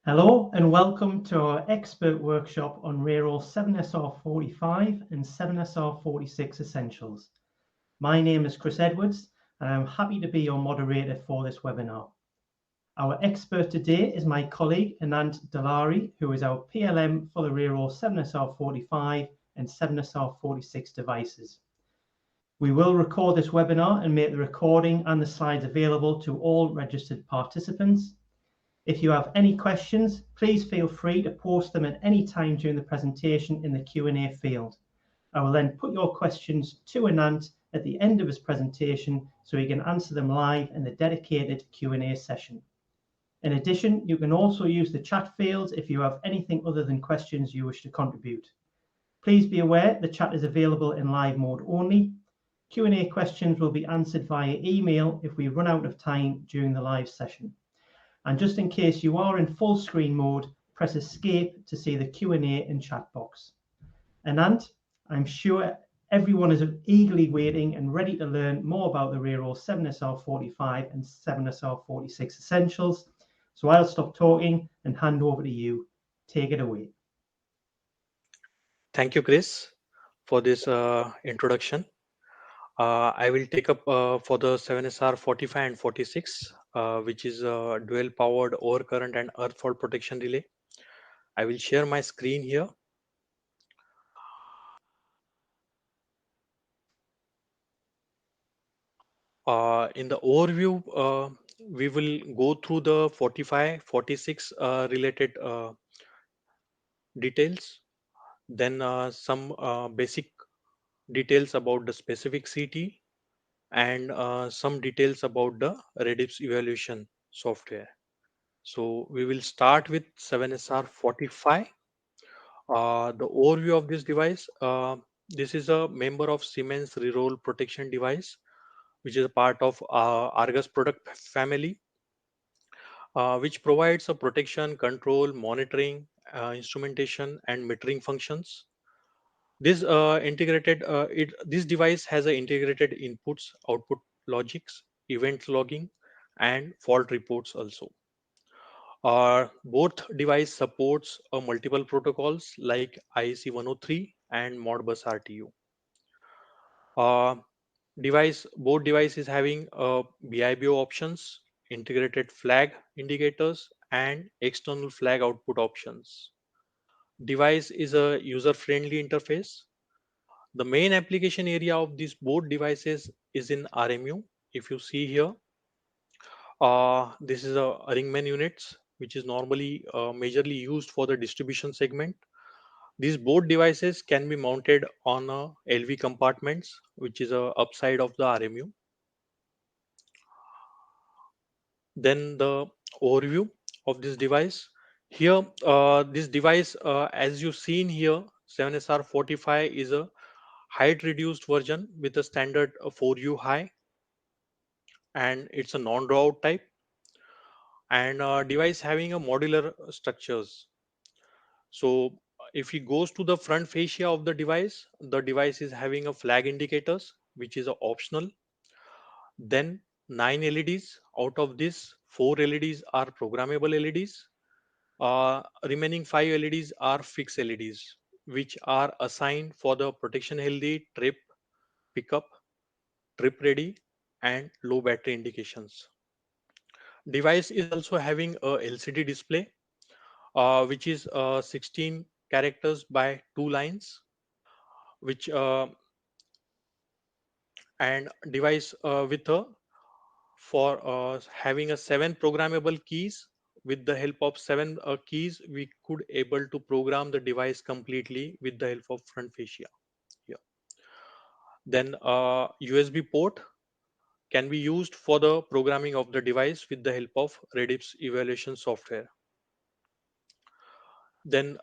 Hello and welcome to our expert workshop on Reyrolle 7SR45 and 7SR46 Essentials. My name is Chris Edwards and I'm happy to be your moderator for this webinar. Our expert today is my colleague Anand Dalari, who is our PLM for the Reyrolle 7SR45 and 7SR46 devices. We will record this webinar and make the recording and the slides available to all registered participants. If you have any questions, please feel free to post them at any time during the presentation in the Q&A field. I will then put your questions to Anand at the end of his presentation so he can answer them live in the dedicated Q&A session. In addition, you can also use the chat fields if you have anything other than questions you wish to contribute. Please be aware the chat is available in live mode only. Q&A questions will be answered via email if we run out of time during the live session. And just in case you are in full screen mode, press escape to see the Q&A and chat box. Anand, I'm sure everyone is eagerly waiting and ready to learn more about the Reyrolle 7SR45 and 7SR46 Essentials. So I'll stop talking and hand over to you. Take it away. Thank you, Chris, for this introduction. I will take up for the 7SR 45 and 46, which is dual powered overcurrent and earth fault protection relay. I will share my screen here. In the overview, we will go through the 45, 46 related details, then some basic details about the specific CT, and some details about the Redis evaluation software. So we will start with 7SR45. The overview of this device. This is a member of Siemens Reyrolle protection device, which is a part of Argus product family, which provides a protection, control, monitoring, instrumentation, and metering functions. This device has a integrated inputs, output logics, event logging, and fault reports also. Both device supports multiple protocols like IEC 103 and Modbus RTU. Both devices having BIBO options, integrated flag indicators, and external flag output options. Device is a user-friendly interface. The main application area of these both devices is in RMU. If you see here, this is a Ringman units, which is normally majorly used for the distribution segment. These both devices can be mounted on LV compartments, which is a upside of the RMU. Then the overview of this device. Here, this device, as you seen here, 7SR45 is a height reduced version with a standard 4U high, and it's a non-draw out type, and device having a modular structures. So if he goes to the front fascia of the device is having a flag indicators, which is optional. Then 9 LEDs. Out of this, 4 LEDs are programmable LEDs. Remaining 5 LEDs are fixed LEDs, which are assigned for the protection healthy, trip, pickup, trip ready, and low battery indications. Device is also having a LCD display, which is 16 characters by 2 lines, which and device with a for having a 7 programmable keys. With the help of 7 keys, we could able to program the device completely with the help of front fascia here. Then USB port can be used for the programming of the device with the help of Redis evaluation software. Then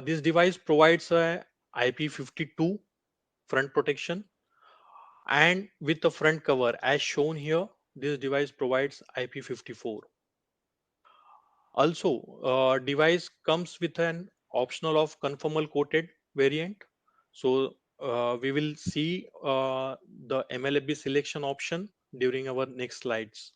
this device provides a IP52 front protection, and with the front cover as shown here, this device provides IP54. Also, device comes with an optional of conformal coated variant. So we will see the MLFB selection option during our next slides.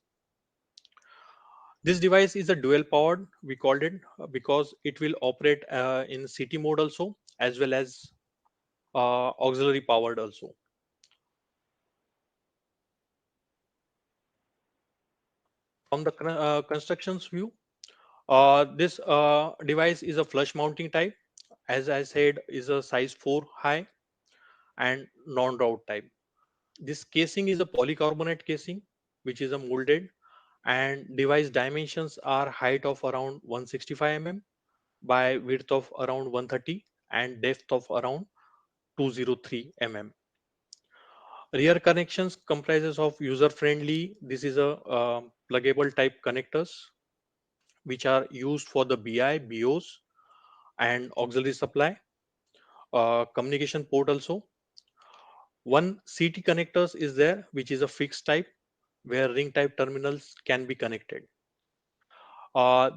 This device is a dual powered, we called it, because it will operate in CT mode also, as well as auxiliary powered also. From the constructions view, this device is a flush mounting type, as I said, is a size 4 high and non-route type. This casing is a polycarbonate casing, which is a molded, and device dimensions are height of around 165 mm by width of around 130 and depth of around 203 mm. Rear connections comprises of user friendly. This is a pluggable type connectors which are used for the BI, BOS, and auxiliary supply. Communication port also. One CT connectors is there, which is a fixed type where ring type terminals can be connected.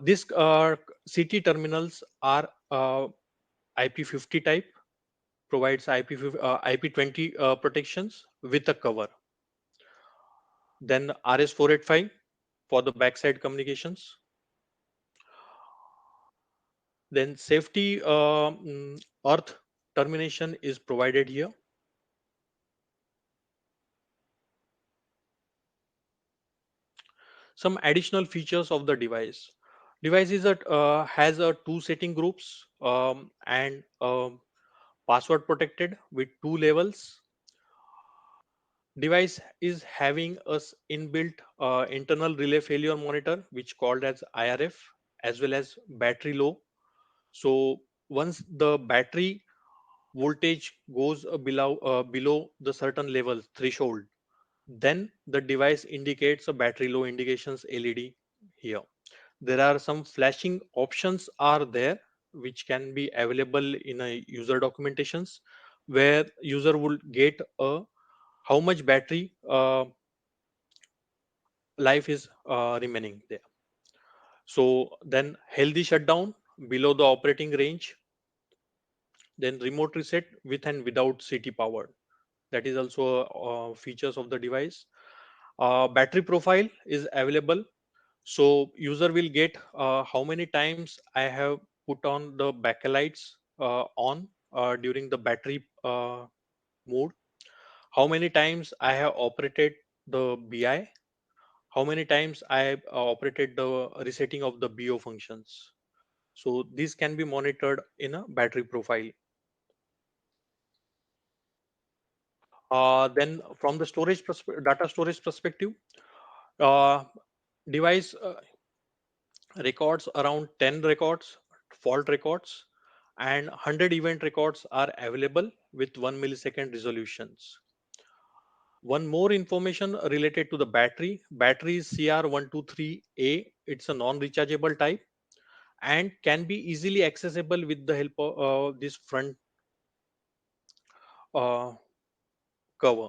These CT terminals are IP50 type, provides IP20 protections with a cover. Then RS485 for the backside communications. Then safety earth termination is provided here. Some additional features of the device. Device is has a two setting groups and password protected with two levels. Device is having a inbuilt internal relay failure monitor, which called as IRF, as well as battery low. So once the battery voltage goes below the certain level threshold, then the device indicates a battery low indications LED here. There are some flashing options are there which can be available in a user documentations, where user will get a how much battery life is remaining there. So then healthy shutdown below the operating range, then remote reset with and without CT power. That is also features of the device. Battery profile is available, so user will get how many times I have put on the backlights on during the battery mode, how many times I have operated the BI, how many times I have operated the resetting of the BO functions. So these can be monitored in a battery profile. Then from the data storage perspective, uh, device records around 10 records, fault records, and 100 event records are available with 1 millisecond resolutions. One more information related to the battery. Battery is CR123A. It's a non-rechargeable type and can be easily accessible with the help of this front uh, cover.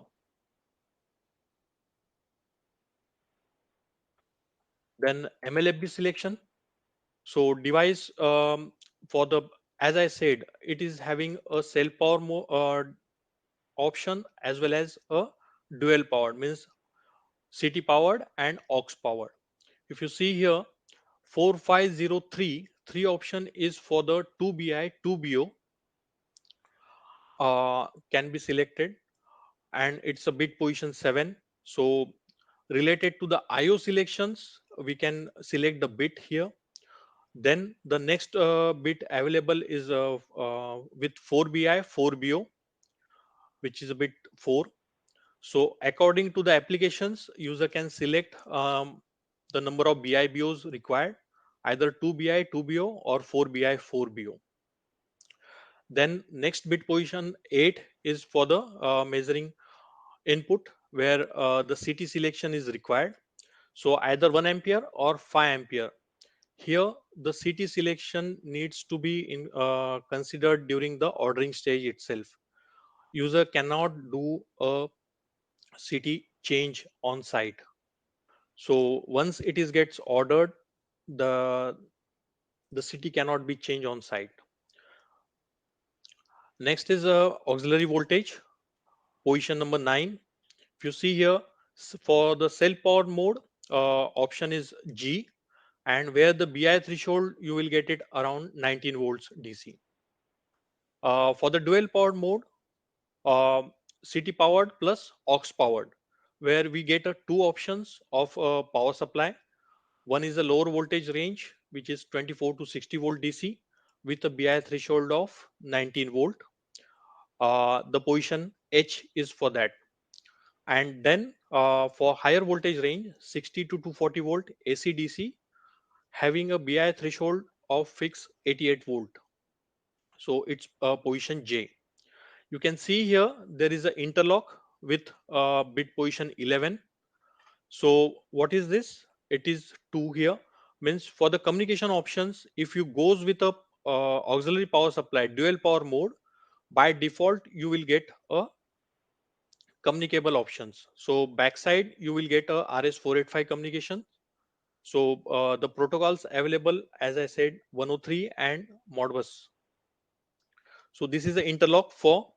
Then MLFB selection. So device for the, as I said, it is having a cell power option as well as a dual powered, means CT powered and aux powered. If you see here, 4503 three option is for the 2BI 2BO can be selected, and it's a bit position 7. So related to the IO selections, we can select the bit here. Then the next bit available is with 4BI 4BO, which is a bit 4. So according to the applications, user can select the number of BIBOs required, either 2BI 2BO or 4BI 4BO. Then next bit position 8 is for the measuring input, where the CT selection is required. So either 1 ampere or 5 ampere. Here the CT selection needs to be considered during the ordering stage itself. User cannot do a CT change on site. So once it is gets ordered, the the CT cannot be changed on site. Next is auxiliary voltage, position number 9. If you see here, for the cell power mode, option is G. and where the BI threshold you will get it around 19 volts DC. For the dual powered mode, uh, CT powered plus aux powered, where we get two options of power supply. One is a lower voltage range, which is 24 to 60 volt DC with a BI threshold of 19 volt. The position H is for that. And then for higher voltage range, 60 to 240 volt AC DC, having a BI threshold of fixed 88 volt. So it's position J. You can see here there is an interlock with bit position 11. So what is this? It is 2 here. Means for the communication options, if you goes with a auxiliary power supply dual power mode, by default you will get a communicable options. So backside you will get a RS485 communication. So the protocols available, as I said, 103 and Modbus. So this is the interlock for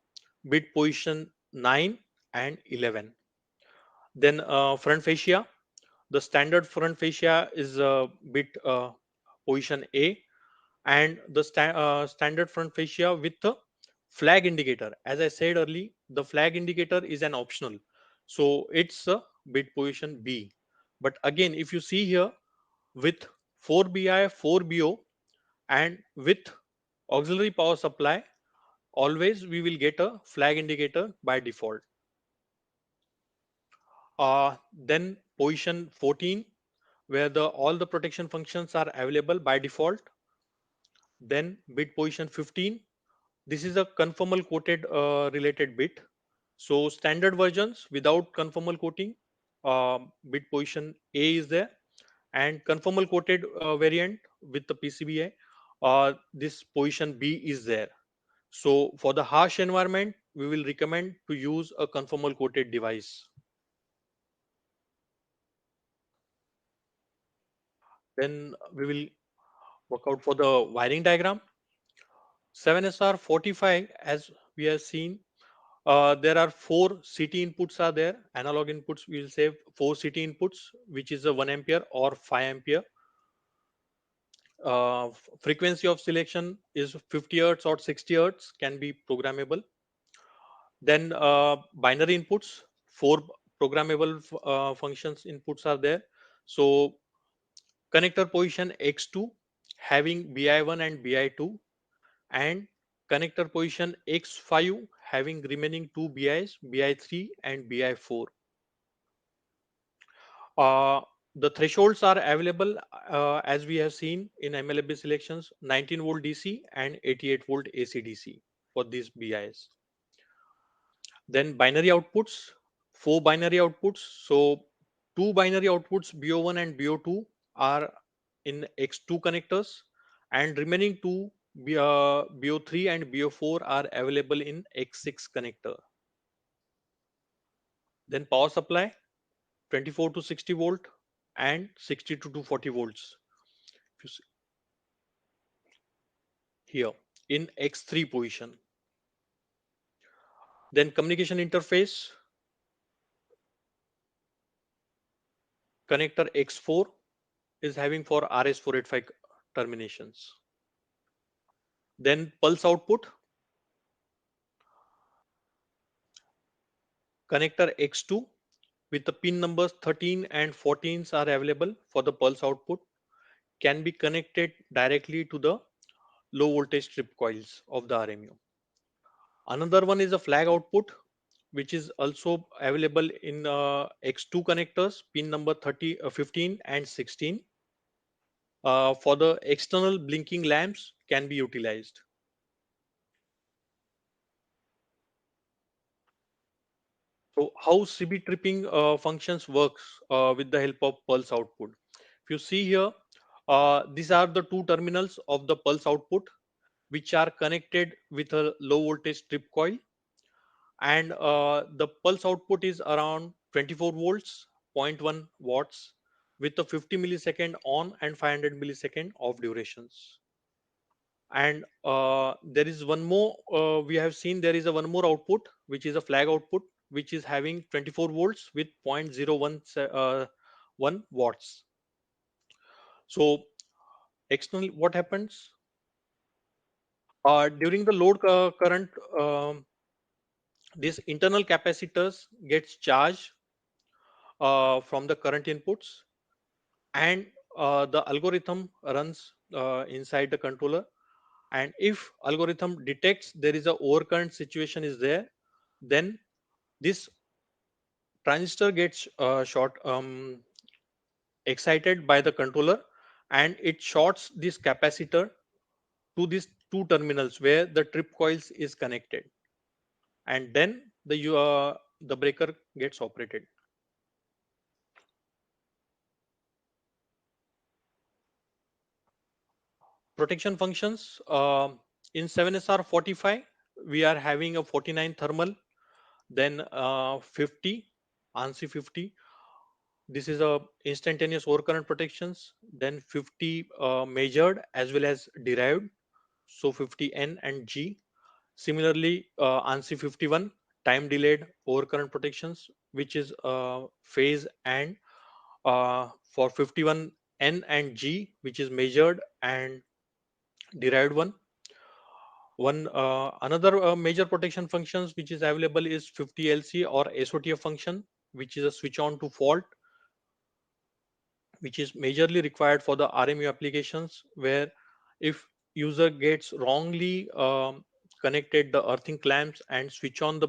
bit position 9 and 11. Then front fascia. The standard front fascia is bit position A, and the standard front fascia with the flag indicator. As I said earlier, the flag indicator is an optional, so it's a bit position B. But again, if you see here with 4BI, 4BO, and with auxiliary power supply, always we will get a flag indicator by default. Then position 14, where the all the protection functions are available by default. Then bit position 15, this is a conformal coated related bit. So standard versions without conformal coating, bit position A is there, and conformal coated variant with the PCBA, this position B is there. So for the harsh environment, we will recommend to use a conformal coated device. Then we will work out for the wiring diagram. 7SR45, as we have seen, there are four CT inputs are there. Analog inputs, we will say four CT inputs, which is a 1 ampere or 5 ampere. Frequency of selection is 50 hertz or 60 hertz, can be programmable. Then binary inputs, four programmable functions inputs are there. So connector position X2 having BI1 and BI2, and connector position X5 having remaining two BIs, BI3 and BI4. Uh, the thresholds are available as we have seen in MLFB selections, 19 volt DC and 88 volt AC DC for these BIs. Then binary outputs, four binary outputs. So two binary outputs BO1 and BO2 are in X2 connectors, and remaining two BO3 and BO4 are available in X6 connector. Then power supply 24 to 60 volt and 60 to 240 volts. If you see here in X3 position. Then communication interface connector X4 is having for RS485 terminations. Then pulse output connector X2 with the pin numbers 13 and 14 are available for the pulse output, can be connected directly to the low voltage strip coils of the RMU. Another one is a flag output, which is also available in X2 connectors, pin number 15 and 16. For the external blinking lamps can be utilized. So how CB tripping functions works with the help of pulse output. If you see here, these are the two terminals of the pulse output, which are connected with a low voltage strip coil, and the pulse output is around 24 volts, zero point 0.1 watts, with a 50 millisecond on and 500 millisecond off durations. And there is one more, we have seen there is a one more output, which is a flag output, which is having 24 volts with 0.011 watts. So external, what happens during the load current, this internal capacitors gets charged from the current inputs, and the algorithm runs inside the controller. And if algorithm detects there is a overcurrent situation is there, then this transistor gets short excited by the controller, and it shorts this capacitor to these two terminals where the trip coils is connected, and then the breaker gets operated. Protection functions, in 7SR45 we are having a 49 thermal, then 50 ANSI 50. This is a instantaneous overcurrent protections. Then 50 measured as well as derived, so 50 N and G. Similarly, ANSI 51 time delayed overcurrent protections, which is phase and for 51 N and G, which is measured and derived one. One another major protection functions which is available is 50 LC or SOTF function, which is a switch on to fault, which is majorly required for the RMU applications, where if user gets wrongly connected the earthing clamps and switch on the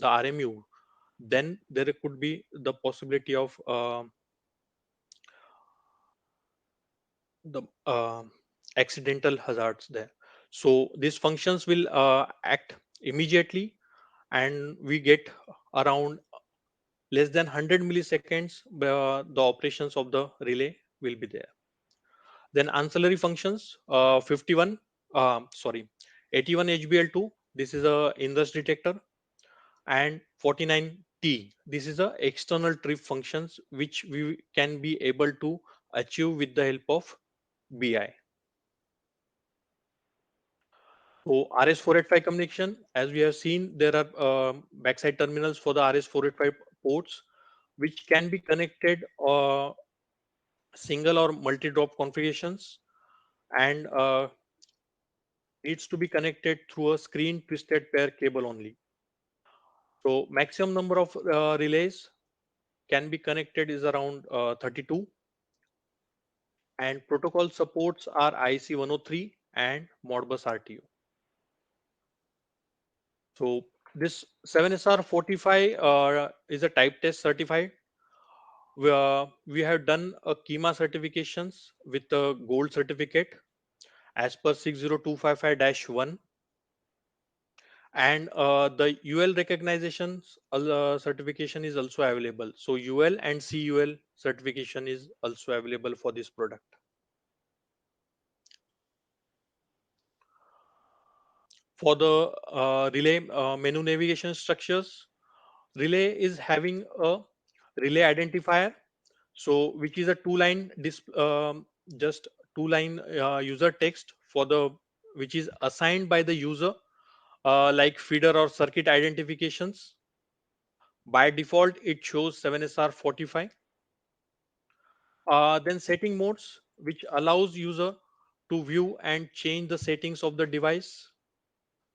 RMU, then there could be the possibility of the accidental hazards there. So these functions will act immediately, and we get around less than 100 milliseconds. The operations of the relay will be there. Then ancillary functions, 51, sorry, 81 HBL2. This is a ingress detector, and 49T. This is a external trip functions which we can be able to achieve with the help of BI. So RS485 communication, as we have seen, there are backside terminals for the RS485 ports, which can be connected single or multi-drop configurations, and needs to be connected through a screen twisted pair cable only. So maximum number of relays can be connected is around 32, and protocol supports are IC 103 and Modbus RTU. So this 7SR45 is a type test certified. We have done a KEMA certifications with a gold certificate as per 60255-1, and the UL recognitions certification is also available. So UL and CUL certification is also available for this product. For the relay menu navigation structures, relay is having a relay identifier, so which is a just two line user text for the which is assigned by the user, like feeder or circuit identifications. By default it shows 7SR45. Then setting modes, which allows user to view and change the settings of the device.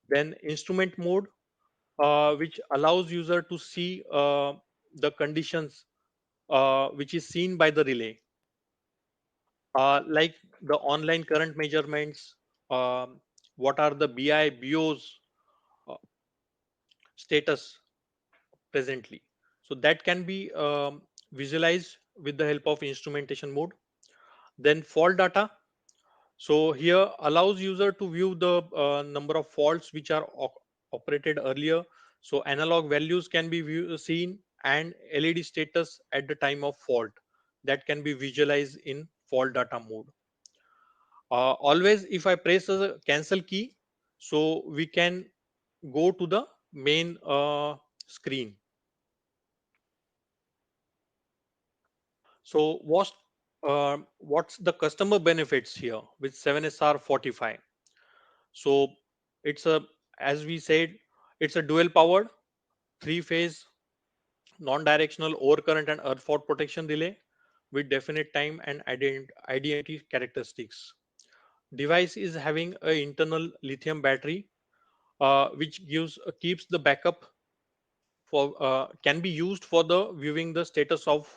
Then instrument mode, which allows user to see the conditions which is seen by the relay, like the online current measurements, what are the BI BOs uh, status presently. So that can be visualized with the help of instrumentation mode. Then fault data. So here allows user to view the number of faults which are operated earlier. So analog values can be seen, and LED status at the time of fault that can be visualized in fault data mode. Always if I press a cancel key, so we can go to the main screen. So what's the customer benefits here with 7SR45? So it's a, as we said, it's a dual powered three phase non-directional overcurrent and earth fault protection relay with definite time and identity characteristics. Device is having an internal lithium battery, which gives keeps the backup for can be used for the viewing the status of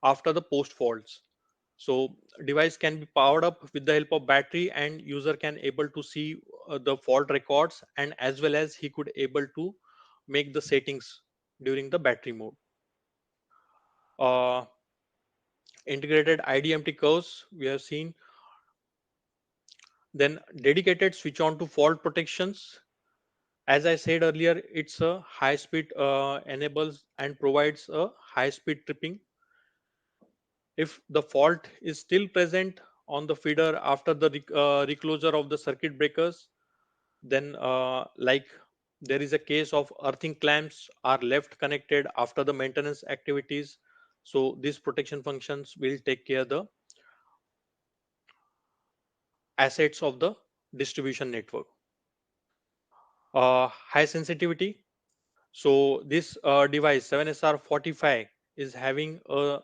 after the post faults. So device can be powered up with the help of battery, and user can able to see the fault records, and as well as he could able to make the settings during the battery mode. uh, Integrated IDMT curves we have seen. Then dedicated switch on to fault protections. As I said earlier, it's a high speed enables and provides a high speed tripping. If the fault is still present on the feeder after the reclosure of the circuit breakers, then like there is a case of earthing clamps are left connected after the maintenance activities, so these protection functions will take care the assets of the distribution network. High sensitivity. So this device 7SR45 is having a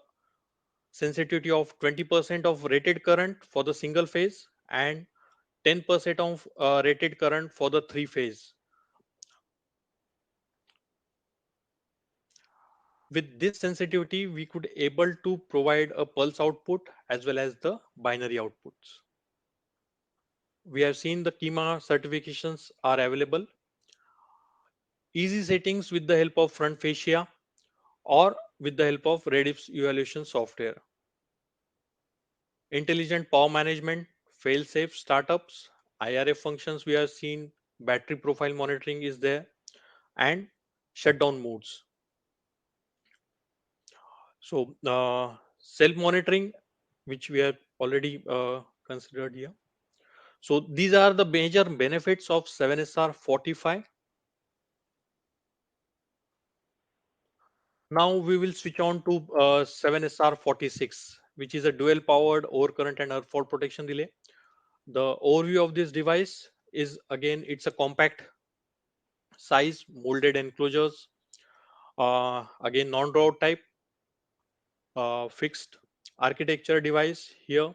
sensitivity of 20% of rated current for the single phase and 10% of rated current for the three phase. With this sensitivity, we could able to provide a pulse output as well as the binary outputs. We have seen the KEMA certifications are available. Easy settings with the help of front fascia or with the help of Redis evaluation software. Intelligent power management, fail-safe startups, IRF functions we have seen, battery profile monitoring is there, and shutdown modes. So self-monitoring, which we have already considered here. So these are the major benefits of 7SR45. Now we will switch on to 7SR46, which is a dual powered overcurrent and earth fault protection relay. The overview of this device is again it's a compact size molded enclosures, again non-draw type, fixed architecture device here.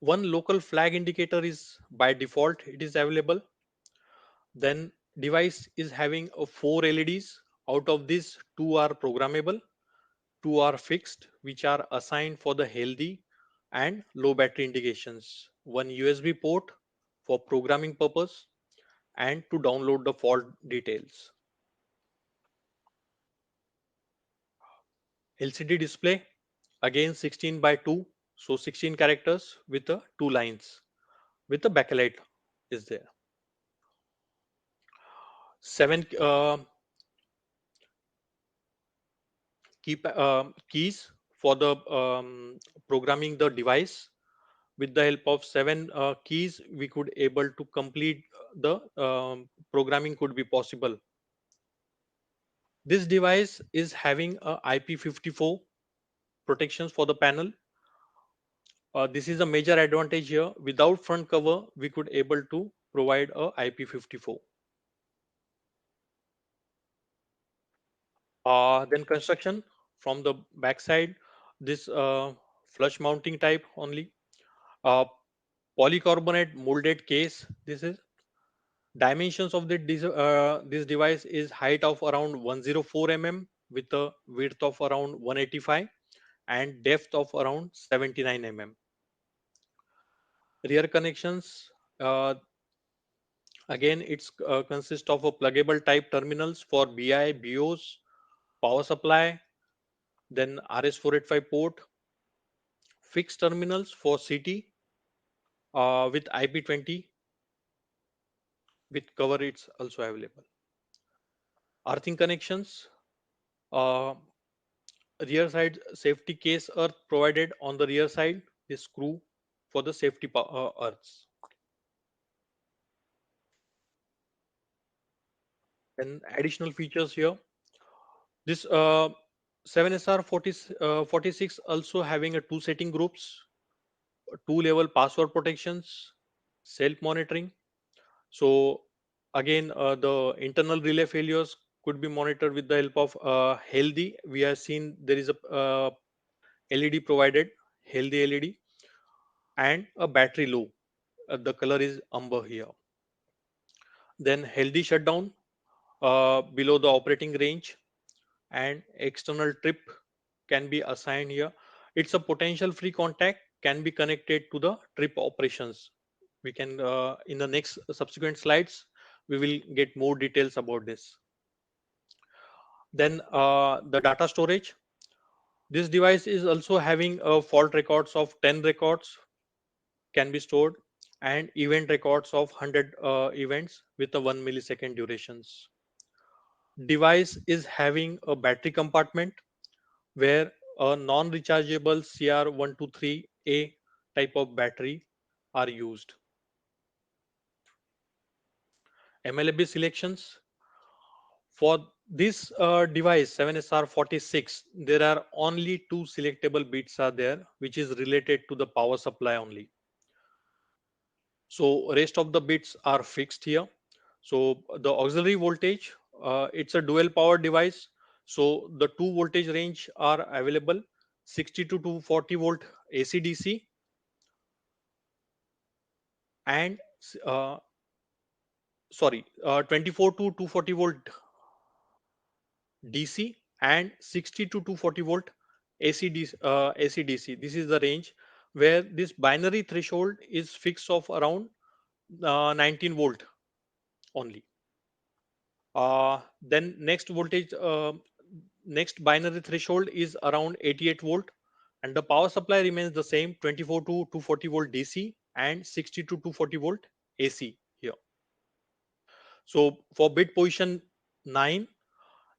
One local flag indicator is by default it is available. Then device is having a four LEDs. Out of these, two are programmable, two are fixed, which are assigned for the healthy and low battery indications. One USB port for programming purpose and to download the fault details. LCD display again 16 by 2, so 16 characters with two lines with the backlight is there. Seven keys for the programming the device. With the help of seven keys, we could able to complete the programming could be possible. This device is having a IP54 protections for the panel. This is a major advantage here. Without front cover, we could able to provide a IP54. Then construction from the backside, this flush mounting type only. Uh, Polycarbonate molded case. This is dimensions of this device is height of around 104 mm with a width of around 185 and depth of around 79 mm. Rear connections, uh, again it's consists of a pluggable type terminals for BI, BIOS, power supply, then RS485 port, fixed terminals for CT with IP20 with cover it's also available. Earthing connections, uh, rear side safety case earth provided on the rear side, this screw for the safety earths. Then additional features here, this 7SR46 also having a two setting groups, two level password protections, self monitoring. So again the internal relay failures could be monitored with the help of healthy. We have seen there is a LED provided, healthy LED, and a battery low. The color is amber here. Then healthy shutdown below the operating range, and external trip can be assigned here. It's a potential free contact can be connected to the trip operations. We can in the next subsequent slides we will get more details about this. Then the data storage. This device is also having a fault records of 10 records can be stored, and event records of 100 events with a 1 millisecond durations. Device is having a battery compartment where a non-rechargeable CR123A type of battery are used. MLB selections. For this device 7SR46, there are only two selectable bits are there, which is related to the power supply only. So rest of the bits are fixed here. So the auxiliary voltage, it's a dual power device. So the two voltage range are available: 60 to 240 volt AC DC, and uh, 24 to 240 volt DC, and 60 to 240 volt AC DC. This is the range where this binary threshold is fixed of around 19 volt only. Then next binary threshold is around 88 volt, and the power supply remains the same: 24 to 240 volt DC and 60 to 240 volt AC here. So for bit position 9,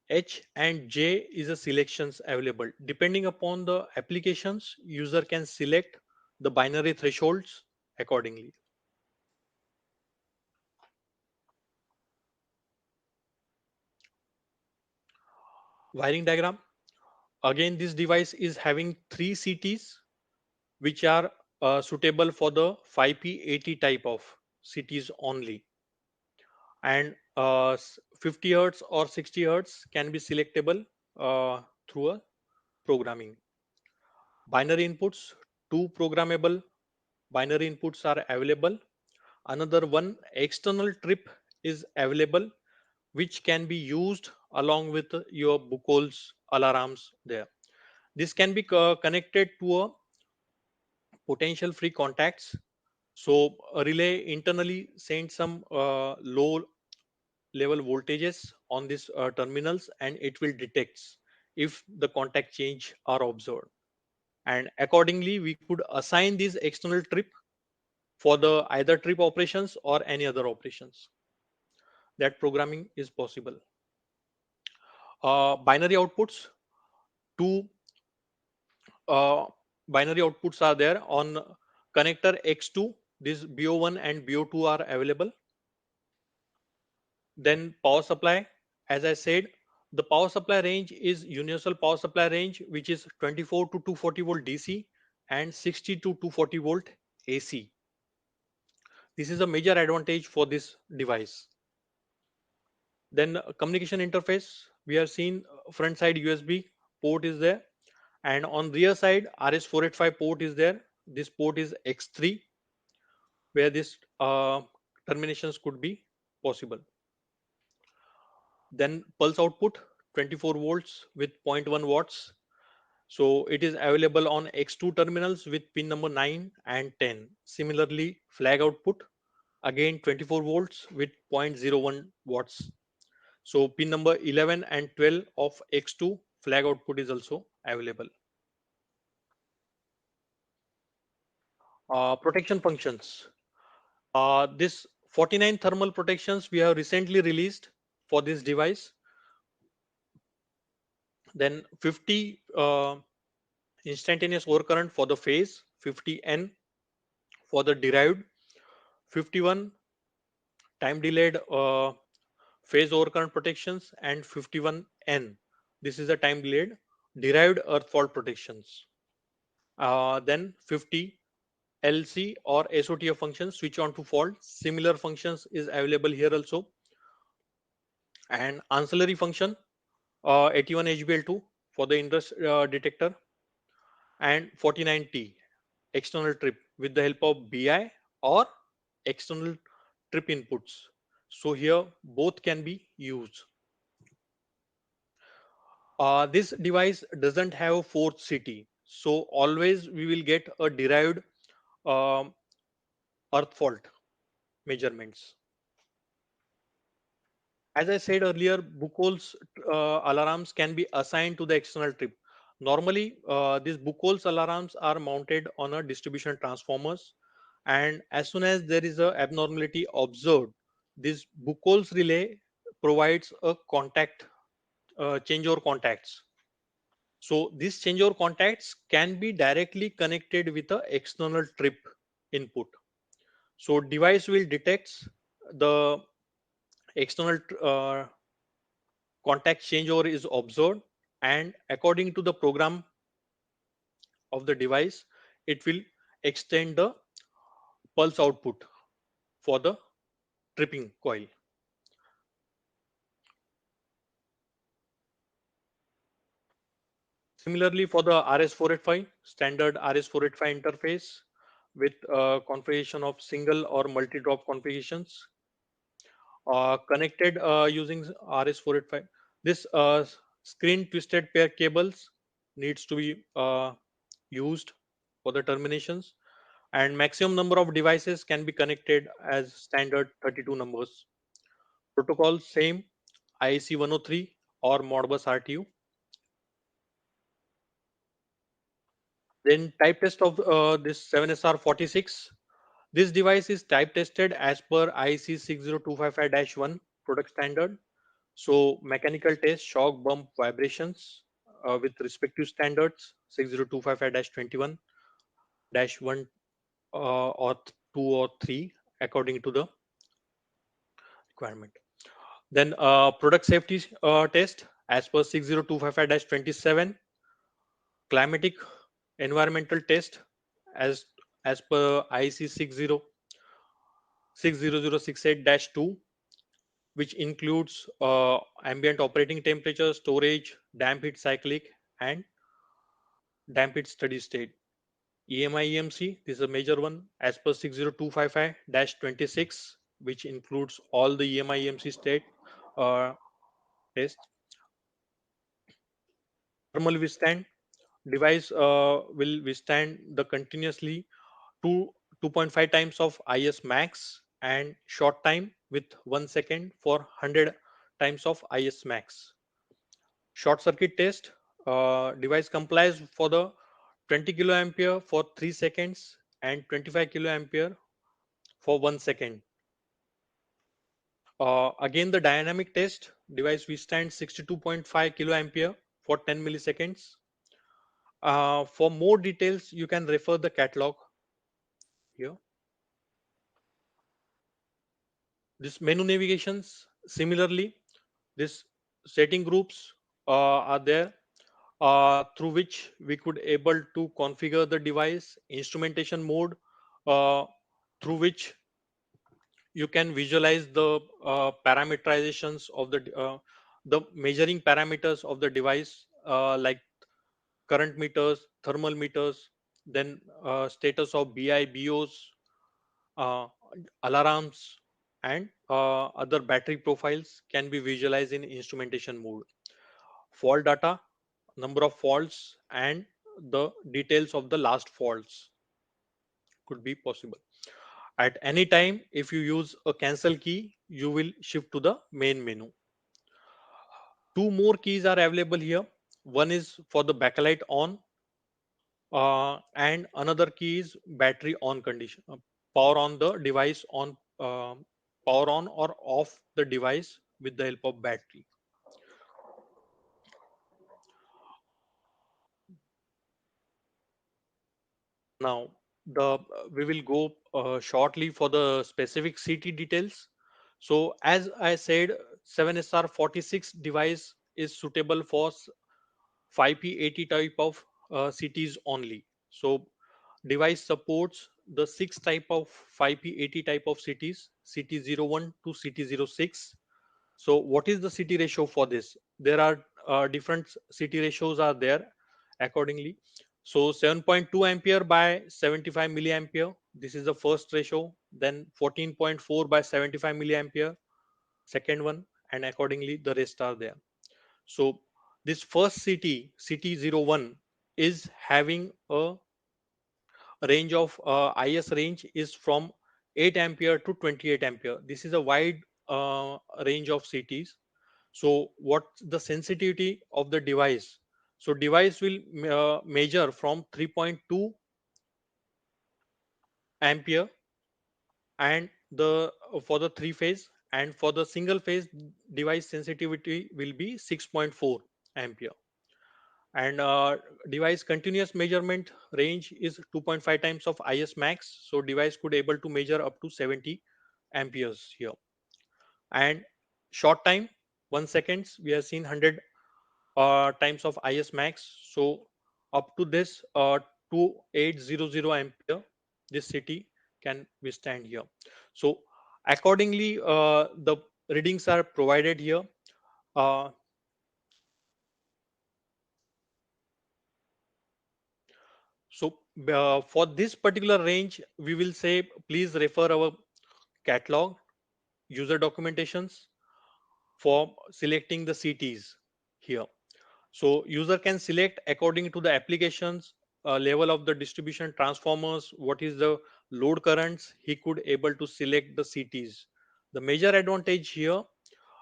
H and J is a selections available. Depending upon the applications, user can select the binary thresholds accordingly. Wiring diagram. Again, this device is having three CTs which are suitable for the 5P80 type of CTs only, and 50 hertz or 60 hertz can be selectable through a programming. Binary inputs, two programmable binary inputs are available. Another one external trip is available, which can be used along with your buchol's alarms there. This can be connected to a potential free contacts. So a relay internally sends some low level voltages on these terminals, and it will detect if the contact change are observed. And accordingly, we could assign this external trip for the either trip operations or any other operations. That programming is possible. Binary outputs. Two binary outputs are there on connector X2. This BO1 and BO2 are available. Then power supply, as I said, the power supply range is universal power supply range, which is 24 to 240 volt DC and 60 to 240 volt AC. This is a major advantage for this device. Then communication interface, we have seen front side USB port is there, and on rear side RS485 port is there. This port is X3, where this terminations could be possible. Then pulse output 24 volts with zero point 0.1 watts. So it is available on X2 terminals with pin number 9 and 10. Similarly, flag output again 24 volts with 0.01 watts. So pin number 11 and 12 of X2 flag output is also available. Protection functions. This 49 thermal protections we have recently released for this device. Then 50 instantaneous overcurrent for the phase, 50N for the derived, 51 time delayed phase overcurrent protections, and 51N. This is the time delayed derived earth fault protections. Then 50 LC or SOTF functions, switch on to fault. Similar functions is available here also. and ancillary function 81 HBL2 for the interest detector, and 49T external trip with the help of BI or external trip inputs. So here both can be used. This device doesn't have a fourth CT, so always we will get a derived um, earth fault measurements. As I said earlier, Buchholz alarms can be assigned to the external trip. Normally, these Buchholz alarms are mounted on a distribution transformers, and as soon as there is a abnormality observed, this Buchholz relay provides a contact changeover contacts. So these changeover contacts can be directly connected with a external trip input. So device will detect the external contact changeover is observed, and according to the program of the device, it will extend the pulse output for the tripping coil. Similarly, for the RS485 standard RS485 interface with configuration of single or multi-drop configurations connected using RS485, this screen twisted pair cables needs to be used for the terminations, and maximum number of devices can be connected as standard 32 numbers. Protocol same, IEC 103 or Modbus RTU. Then type test of this 7SR46. This device is type tested as per IEC 60255-1 product standard. So mechanical test, shock, bump, vibrations with respective standards 60255-21 -1 or 2 or 3 according to the requirement. Then product safety test as per 60255-27, climatic environmental test as per IEC 60068-2, which includes ambient operating temperature, storage, damp heat cyclic, and damp heat steady state. EMI EMC, this is a major one as per 60255-26, which includes all the EMI EMC state uh, tests. Thermal withstand device will withstand the continuously 2 2.5 times of IS max and short time with 1 second for 100 times of IS max. Short circuit test device complies for the 20 kiloampere for 3 seconds and 25 kiloampere for 1 second. Again, the dynamic test device withstands 62.5 kiloampere for 10 milliseconds. For more details, you can refer the catalog here. This menu navigations, similarly, this setting groups are there through which we could able to configure the device instrumentation mode through which you can visualize the parameterizations of the measuring parameters of the device like current meters, thermal meters, then status of BI, BOs, uh, alarms, and other battery profiles can be visualized in instrumentation mode. Fault data, number of faults, and the details of the last faults could be possible. At any time, if you use a cancel key, you will shift to the main menu. Two more keys are available here. One is for the backlight on, and another key is battery on condition. Power on the device on, power on or off the device with the help of battery. Now, the we will go shortly for the specific CT details. So, as I said, 7SR46 device is suitable for 5P80 type of CTs only. So, device supports the six type of 5P80 type of CTs, CT01 to CT06. So what is the city ratio for this? There are different city ratios are there accordingly. So 7.2 ampere by 75 milliampere, this is the first ratio. Then 14.4 by 75 milliampere, second one, and accordingly the rest are there. So this first city 01 is having a range of is range is from 8 ampere to 28 ampere. This is a wide range of cities. So what the sensitivity of the device? So device will measure from 3.2 ampere, and the for the three phase, and for the single phase device sensitivity will be 6.4 ampere. And device continuous measurement range is 2.5 times of is max, so device could able to measure up to 70 amperes here. And short time 1 seconds, we have seen 100 times of is max. So up to this 2800 ampere this city can withstand here. So accordingly the readings are provided here. uh, so for this particular range, we will say please refer our catalog, user documentations for selecting the cities here. So user can select according to the applications level of the distribution transformers, what is the load currents, he could able to select the cities. The major advantage here,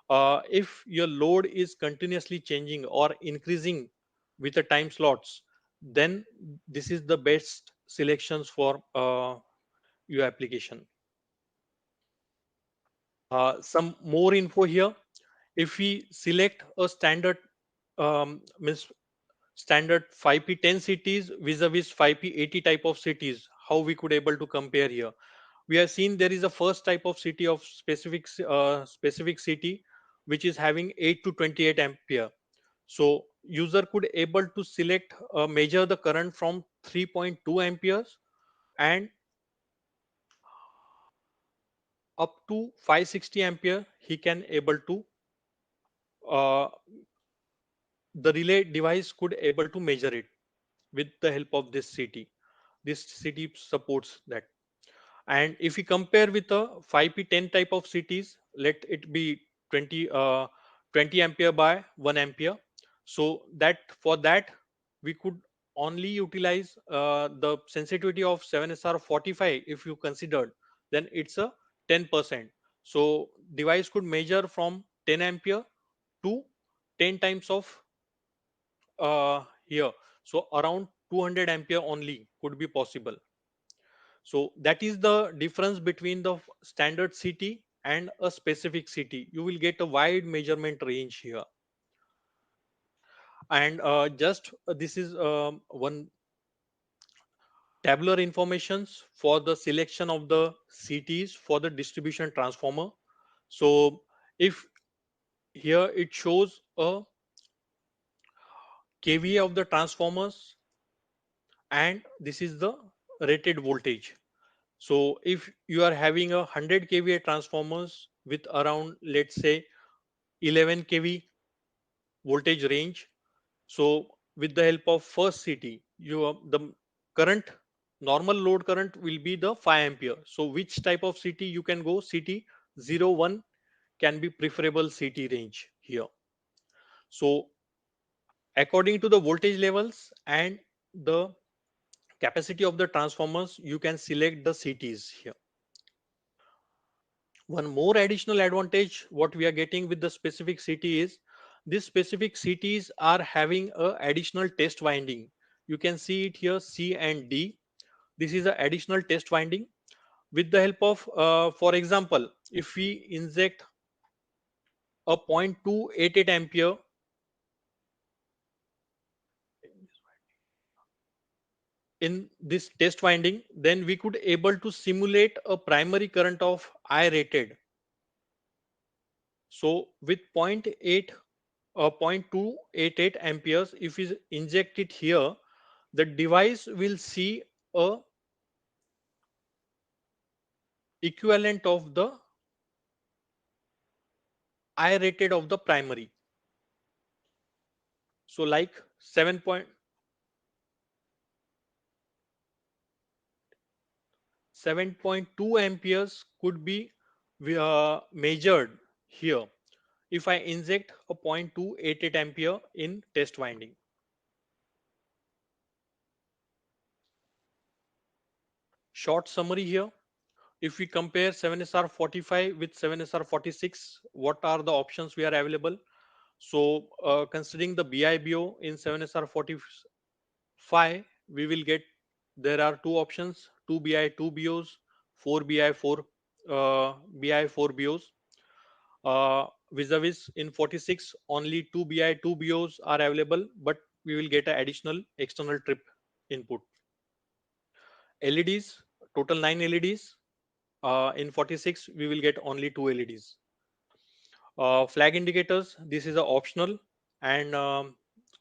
if your load is continuously changing or increasing with the time slots, then this is the best selections for your application. Some more info here. If we select a standard means standard 5p10 cities vis-a-vis 5p80 type of cities, how we could able to compare here? We have seen there is a first type of city of specific city which is having 8 to 28 ampere. So user could able to select measure the current from 3.2 amperes and up to 560 ampere he can able to uh, the relay device could able to measure it with the help of this city. This city supports that. And if we compare with a 5p10 type of cities, let it be 20 20 ampere by 1 ampere. So that for that we could only utilize the sensitivity of 7SR45. If you considered, then it's a 10%. So device could measure from 10 ampere to 10 times of here. So around 200 ampere only could be possible. So that is the difference between the standard city and a specific city. You will get a wide measurement range here. And just this is one tabular informations for the selection of the cities for the distribution transformer. So if here it shows a kVA of the transformers, and this is the rated voltage. So if you are having a 100 kVA transformers with around, let's say, 11 kV voltage range, so with the help of first CT, the current normal load current will be the 5 ampere. So which type of CT you can go? CT 01 can be preferable CT range here. So according to the voltage levels and the capacity of the transformers, you can select the CTs here. One more additional advantage what we are getting with the specific city is these specific cities are having a additional test winding. You can see it here, C and D. This is an additional test winding with the help of for example, if we inject a 0.288 ampere in this test winding, then we could able to simulate a primary current of I rated. So with zero point 0.8 or 0.288 amperes, if we inject it here, the device will see a equivalent of the I rated of the primary. So like 7.2 amperes could be measured here if I inject a 0.288 ampere in test winding. Short summary here. If we compare 7SR45 with 7SR46, what are the options we are available? So considering the BIBO in 7SR45, we will get, there are two options, 2 BI, 2 BOs, 4 BI, 4 BI, 4 BOs. Vis-a-vis in 46, only 2 BI, 2 BOs are available, but we will get an additional external trip input. LEDs, total 9 LEDs. In 46, we will get only 2 LEDs. Flag indicators, this is a optional and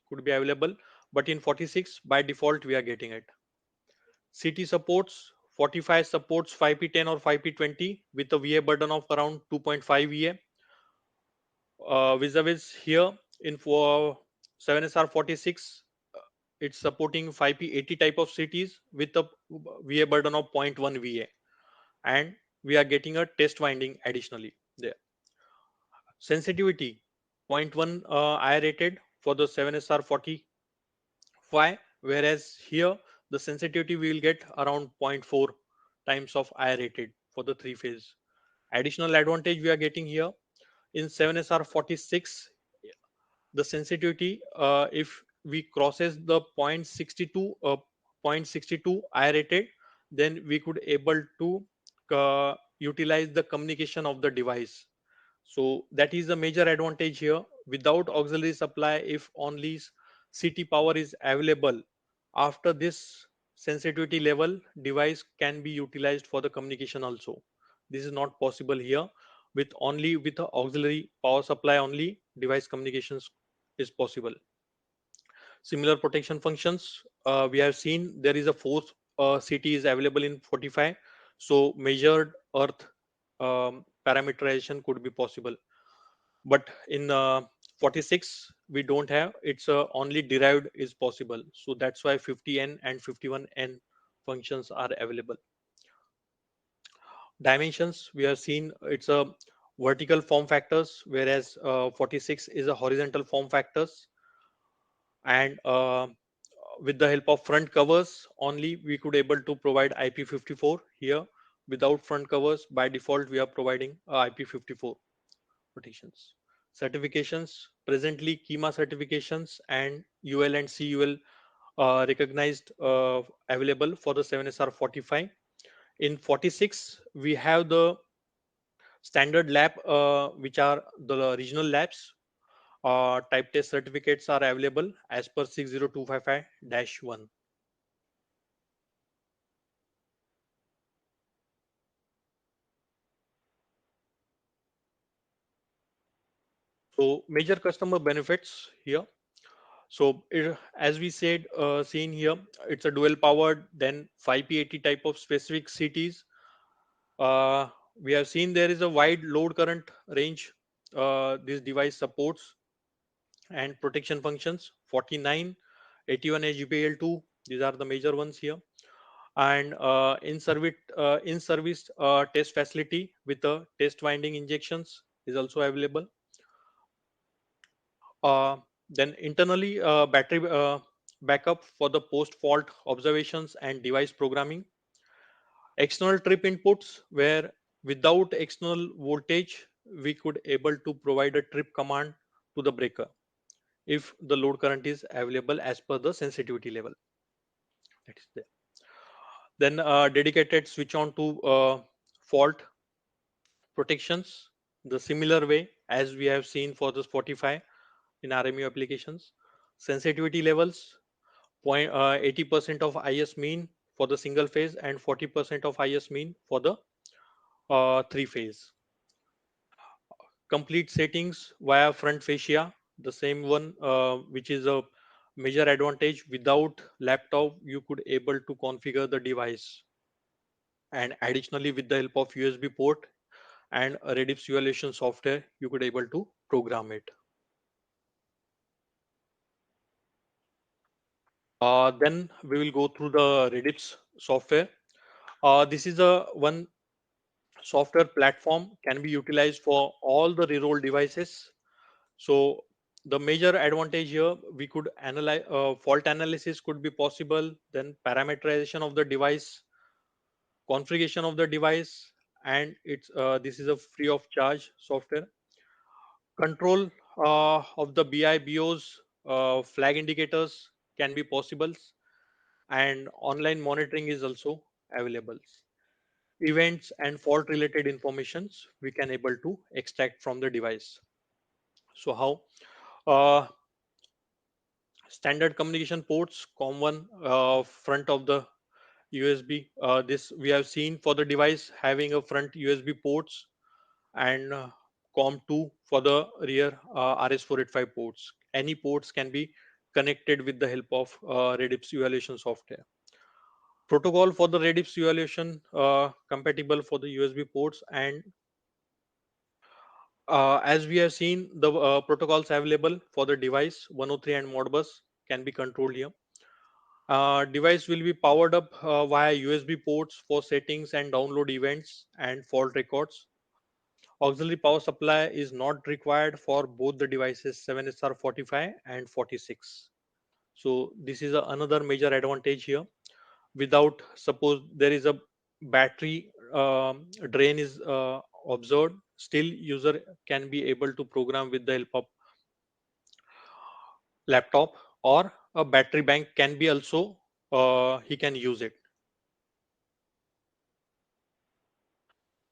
could be available, but in 46, by default, we are getting it. CT supports, 45 supports 5P10 or 5P20 with a VA burden of around 2.5 VA. Vis-a-vis here in for 7SR46, it's supporting 5P80 type of CTs with a VA burden of 0.1 VA, and we are getting a test winding additionally there. Sensitivity, zero point 0.1 I rated for the 7SR45, whereas here the sensitivity we will get around zero point 0.4 times of I rated for the three phase. Additional advantage we are getting here in 7SR46, the sensitivity, if we crosses the 0.62 0.62 I rated, then we could able to utilize the communication of the device. So that is the major advantage here. Without auxiliary supply, if only CT power is available, after this sensitivity level, device can be utilized for the communication also. This is not possible here. With the auxiliary power supply only, device communications is possible. Similar protection functions, we have seen there is a fourth CT is available in 45. So measured earth parameterization could be possible, but in 46 we don't have, it's only derived is possible, so that's why 50N and 51N functions are available. Dimensions, we have seen it's a vertical form factors, whereas 46 is a horizontal form factors, and with the help of front covers only we could able to provide IP54 here. Without front covers, by default we are providing IP54 protections. Certifications, presently KEMA certifications and UL and CUL recognized available for the 7SR45. In 46, we have the standard lab, which are the regional labs. Type test certificates are available as per 60255-1. So major customer benefits here. So as we said, seen here, it's a dual powered, then 5P80 type of specific CTs. We have seen there is a wide load current range this device supports, and protection functions 49, 81 HBL2. These are the major ones here. And in service test facility with the test winding injections is also available. Uh, then internally battery backup for the post fault observations and device programming. External trip inputs, where without external voltage we could able to provide a trip command to the breaker if the load current is available as per the sensitivity level that is there. Then dedicated switch on to fault protections, the similar way as we have seen for the Spotify in RMU applications. Sensitivity levels, 80% of IS mean for the single phase and 40% of IS mean for the three phase. Complete settings via front fascia, the same one, which is a major advantage. Without laptop you could able to configure the device, and additionally with the help of USB port and a Redis evaluation software, you could able to program it. Then we will go through the Redis software. This is a one software platform can be utilized for all the Reyrolle devices. So the major advantage here, we could analyze fault analysis could be possible, then parameterization of the device, configuration of the device, and it's this is a free of charge software. Control of the BI BOs, flag indicators can be possible, and online monitoring is also available. Events and fault related informations we can able to extract from the device. So how? Standard communication ports, common front of the USB. This we have seen for the device having a front USB ports, and COM2 for the rear RS485 ports. Any ports can be connected with the help of Redis evaluation software. Protocol for the Redis evaluation compatible for the USB ports, and as we have seen the protocols available for the device 103 and Modbus can be controlled here. Device will be powered up via USB ports for settings and download events and fault records. Auxiliary power supply is not required for both the devices 7SR45 and 46. So this is another major advantage here. Without, suppose there is a battery drain is observed, still user can be able to program with the help of laptop, or a battery bank can be also he can use it.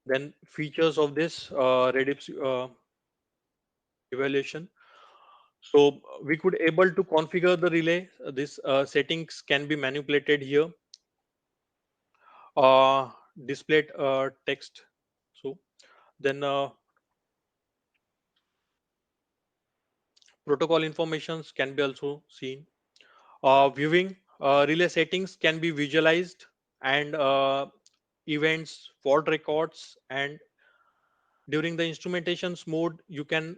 Then features of this Redis evaluation. So we could able to configure the relay. This settings can be manipulated here. Uh, Displayed text. So then protocol informations can be also seen. Viewing relay settings can be visualized, and events, fault records, and during the instrumentations mode, you can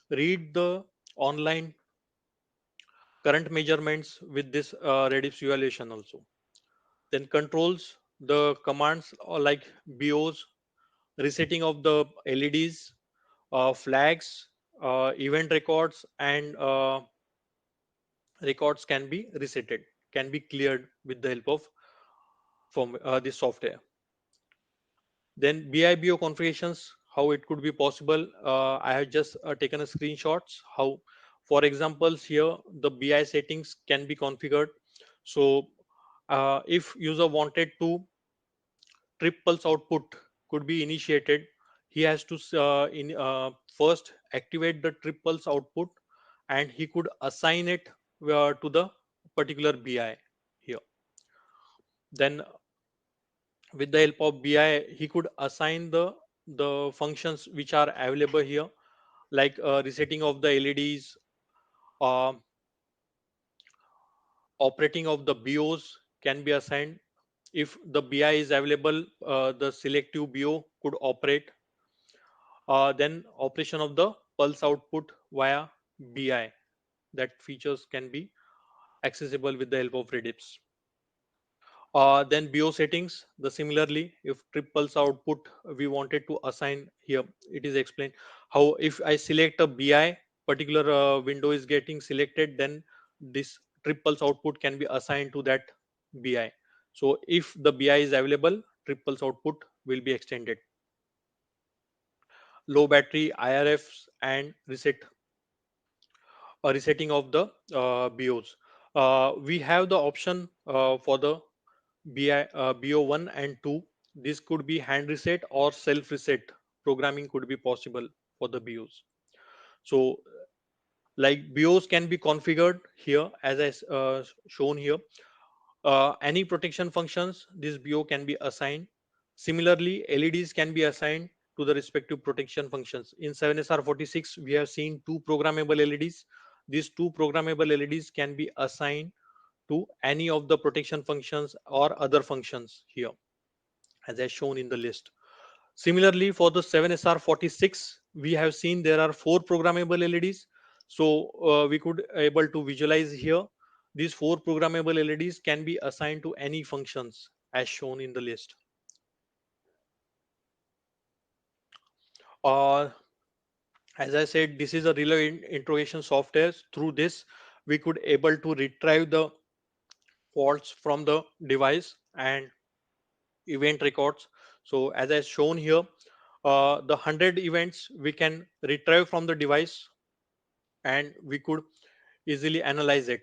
read the online current measurements with this Redis evaluation also. Then controls the commands like BOs, resetting of the LEDs, flags, event records, and records can be resetted, can be cleared with the help of from this software. Then BIBO configurations, how it could be possible. I have just taken a screenshots. How, for examples, here the BI settings can be configured. So if user wanted to trip pulse output could be initiated, he has to first activate the trip pulse output, and he could assign it to the particular BI here. Then with the help of BI, he could assign the functions which are available here, like resetting of the LEDs, uh, operating of the BOs can be assigned. If the BI is available, the selective BO could operate. Then operation of the pulse output via BI. That features can be accessible with the help of Redis. Then BO settings, the similarly, if trip pulse output we wanted to assign here, it is explained how if I select a BI, particular window is getting selected, then this trip pulse output can be assigned to that BI. So if the BI is available, trip pulse output will be extended. Low battery IRFs and resetting of the BOs. We have the option for the BO1 and 2. This could be hand reset or self reset. Programming could be possible for the BOs. So, like BOs can be configured here as I shown here. Any protection functions, this BO can be assigned. Similarly, LEDs can be assigned to the respective protection functions. In 7SR46, we have seen two programmable LEDs. These two programmable LEDs can be assigned to any of the protection functions or other functions here, as I shown in the list. Similarly, for the 7SR46, we have seen there are four programmable LEDs. So we could able to visualize here. These four programmable LEDs can be assigned to any functions as shown in the list. Uh, as I said, this is a relay integration software. Through this, we could able to retrieve the faults from the device and event records. So as I shown here, the 100 events we can retrieve from the device and we could easily analyze it.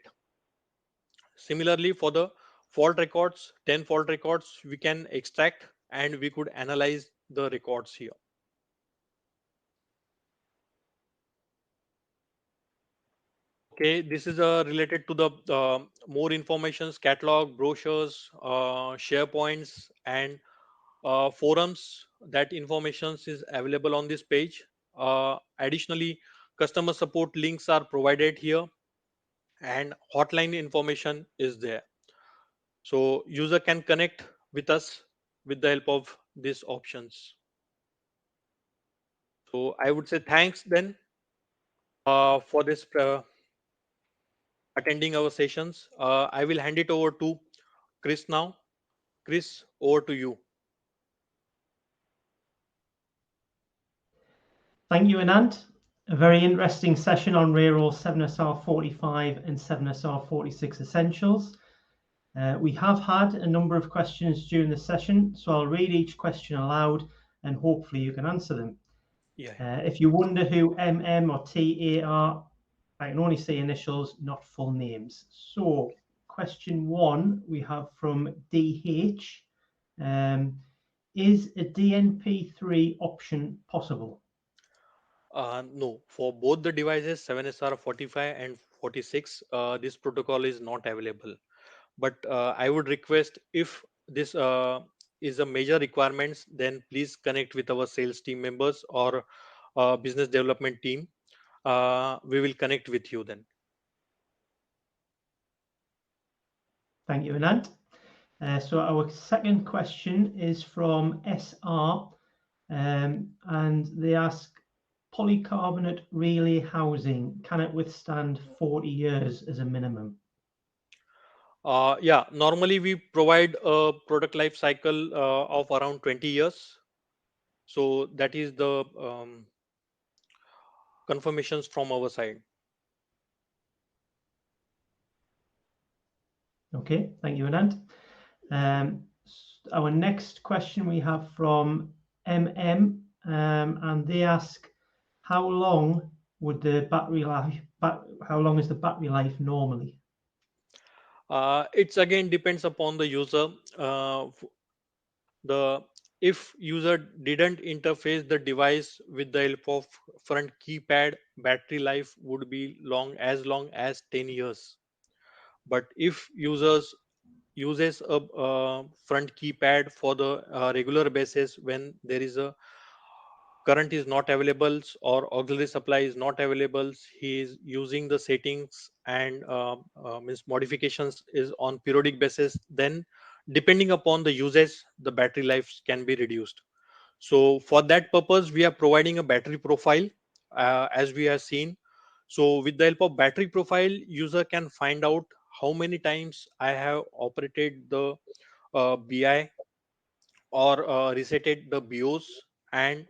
Similarly, for the fault records, 10 fault records we can extract and we could analyze the records here. Okay, this is related to the more informations, catalog, brochures, SharePoints, and forums. That information is available on this page. Additionally, customer support links are provided here, and hotline information is there. So user can connect with us with the help of these options. So I would say thanks then for this attending our sessions. I will hand it over to Chris now. Chris, over to you. Thank you, Anand. A very interesting session on Reyrolle 7SR45 and 7SR46 Essentials. We have had a number of questions during the session, so I'll read each question aloud and hopefully you can answer them. Yeah. If you wonder who MM or TA are, I can only say initials, not full names. So question 1 we have from DH. Is a DNP3 option possible? No, for both the devices 7SR45 and 46, this protocol is not available. But I would request if this is a major requirements, then please connect with our sales team members or business development team. We will connect with you then. Thank you, Anand. So our second question is from SR, and they ask, polycarbonate relay housing, can it withstand 40 years as a minimum? Yeah, normally we provide a product life cycle of around 20 years. So that is the confirmations from our side. Okay, thank you, Anand. Our next question we have from MM, and they ask, how long would the battery life? How long is the battery life normally? It's again depends upon the user. The if user didn't interface the device with the help of front keypad, battery life would be long as 10 years. But if users uses a front keypad for the regular basis when there is a current is not available or auxiliary supply is not available, he is using the settings and means modifications is on periodic basis, then depending upon the usage the battery life can be reduced. So for that purpose we are providing a battery profile as we have seen. So with the help of battery profile, user can find out how many times I have operated the BI or resetted the BIOS, and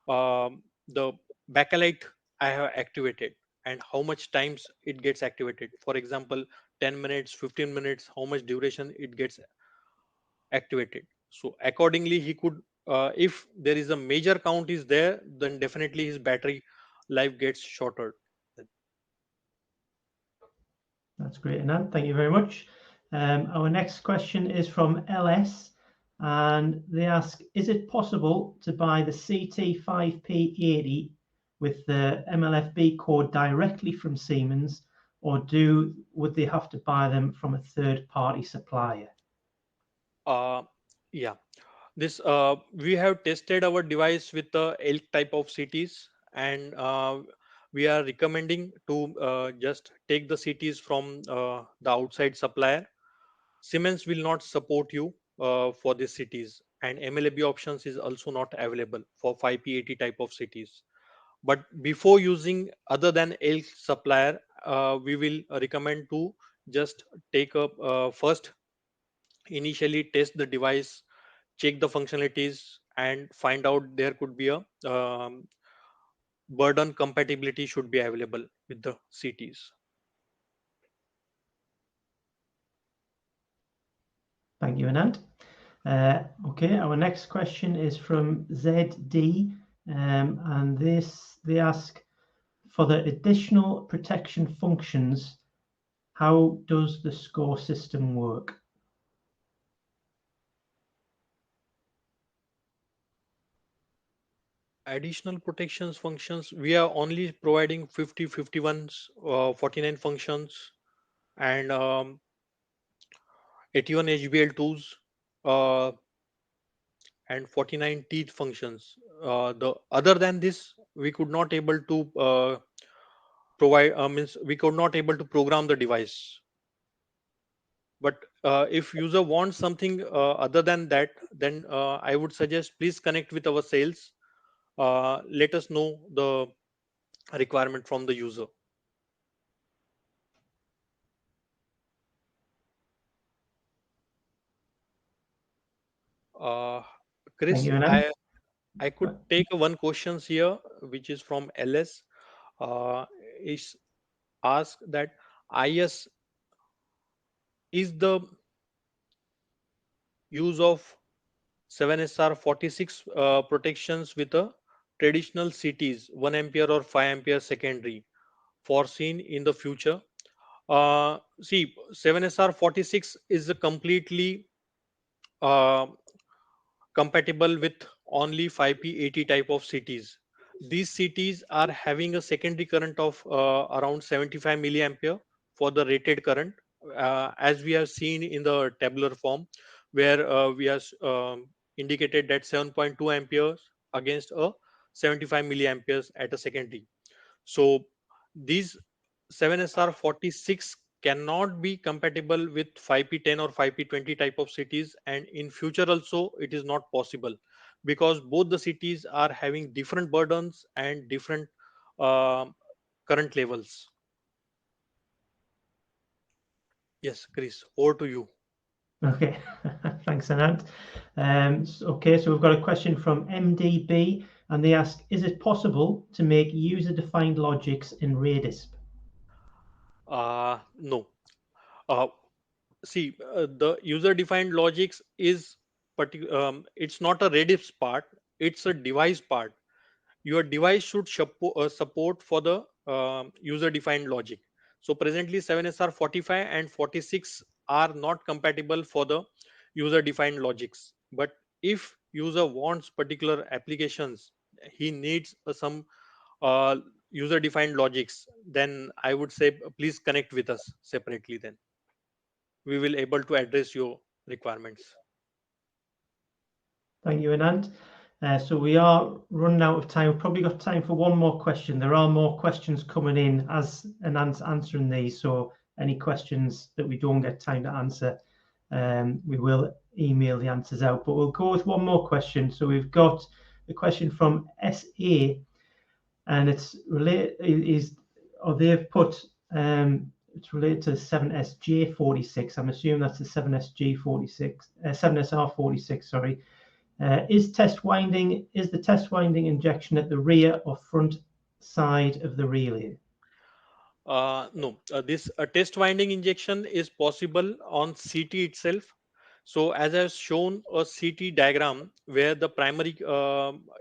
the backlight I have activated and how much times it gets activated. For example, 10 minutes, 15 minutes, how much duration it gets activated. So accordingly, he could, if there is a major count is there, then definitely his battery life gets shorter. That's great, Anand. Thank you very much. Our next question is from LS, and they ask, is it possible to buy the CT5P80 with the MLFB code directly from Siemens, or would they have to buy them from a third-party supplier? Uh, yeah, this we have tested our device with the elk type of CTs, and we are recommending to just take the CTs from the outside supplier. Siemens will not support you for these cities, and MLAB options is also not available for 5P80 type of cities. But before using other than L supplier, we will recommend to just take a first initially test the device, check the functionalities, and find out there could be a burden compatibility should be available with the cities. Thank you, Anand. Okay, our next question is from ZD, and they ask, for the additional protection functions, how does the score system work? Additional protections functions, we are only providing 50, 51s, 49 functions, and 81 HBL2s, and 49 teeth functions. The other than this, we could not able to provide, means we could not able to program the device. But if user wants something other than that, then I would suggest please connect with our sales. Let us know the requirement from the user. uh, Thank Chris, you, Anand. I could take one questions here, which is from LS. Is asked that IS is the use of 7SR46 protections with a traditional CTs 1 ampere or 5 ampere secondary foreseen in the future. See, 7SR46 is a completely uh, compatible with only 5P80 type of CTs. These CTs are having a secondary current of around 75 milliampere for the rated current, as we have seen in the tabular form, where we have indicated that 7.2 amperes against a 75 milliamperes at a secondary. So these 7SR46 cannot be compatible with 5P10 or 5P20 type of cities, and in future also it is not possible, because both the cities are having different burdens and different uh, current levels. Yes, Chris, over to you. Okay, thanks, Anand. Okay, so we've got a question from MDB, and they ask, is it possible to make user-defined logics in Redisp? No. uh, See, the user defined logics is it's not a Redis part, it's a device part. Your device should support for the user defined logic. So presently 7SR45 and 46 are not compatible for the user defined logics. But if user wants particular applications, he needs some uh, user defined logics, then I would say please connect with us separately, then we will able to address your requirements. Thank you, Anand. So we are running out of time. We've probably got time for one more question. There are more questions coming in as Anand's answering these. So any questions that we don't get time to answer, we will email the answers out. But we'll go with one more question. So we've got a question from SA, and it's related or they've put it's related to 7SJ46. I'm assuming that's the 7SG46, 7SR46. Sorry. Is the test winding injection at the rear or front side of the relay? No, this test winding injection is possible on CT itself. So as I've shown a CT diagram where the primary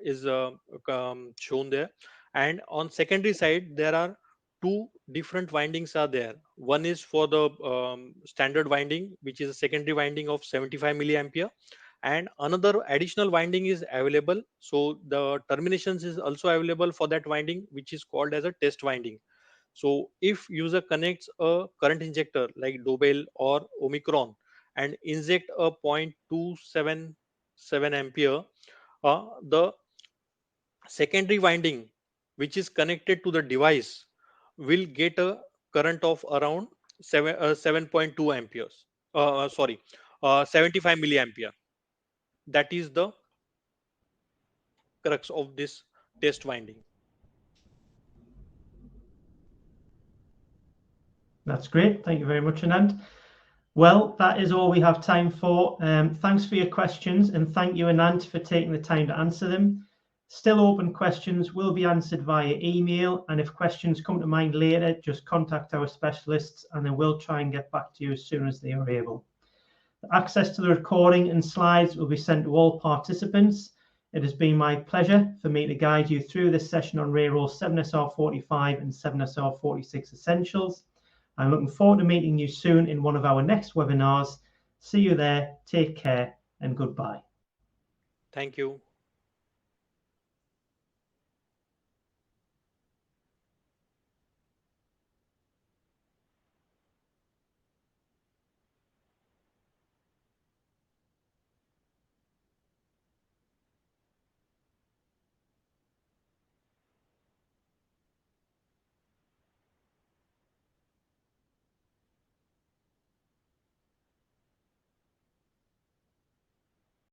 is shown there, and on secondary side there are two different windings are there. One is for the standard winding, which is a secondary winding of 75 milliampere, and another additional winding is available. So the terminations is also available for that winding, which is called as a test winding. So if user connects a current injector like Dobel or Omicron and inject a 0.277 ampere, the secondary winding which is connected to the device will get a current of around 7.2 amperes. Sorry, 75 milliampere. That is the crux of this test winding. That's great. Thank you very much, Anand. Well, that is all we have time for. Thanks for your questions, and thank you, Anand, for taking the time to answer them. Still open questions will be answered via email, and if questions come to mind later, just contact our specialists and then we'll try and get back to you as soon as they are able. Access to the recording and slides will be sent to all participants. It has been my pleasure for me to guide you through this session on Reyrolle 7SR45 and 7SR46 Essentials. I'm looking forward to meeting you soon in one of our next webinars. See you there, take care, and goodbye. Thank you.